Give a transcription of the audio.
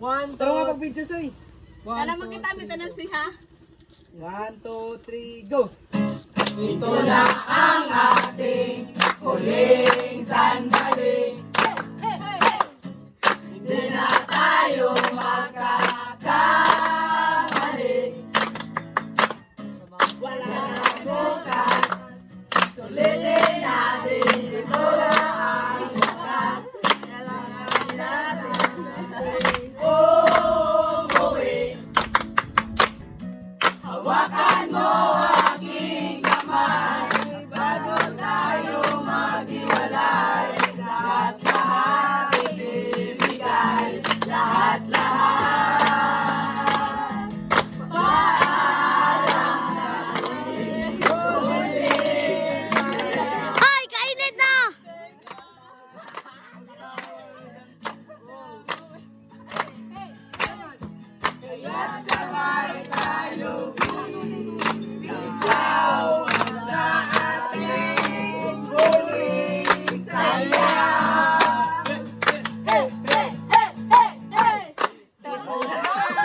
1, Tara nga 2, pag-video, Soy. Kala mo kita mitanan si ha? 1, 2, 3, go! ito na ang ating huling sandali. Hindi na tayo magkakamali. Wala na bukas, sulitin natin. Ito na ang bukas. Kailangan natin umuwi. Hawakan mo aking kamay bago tayo maghiwalay. Lahat-lahat ibibigay, lahat-lahat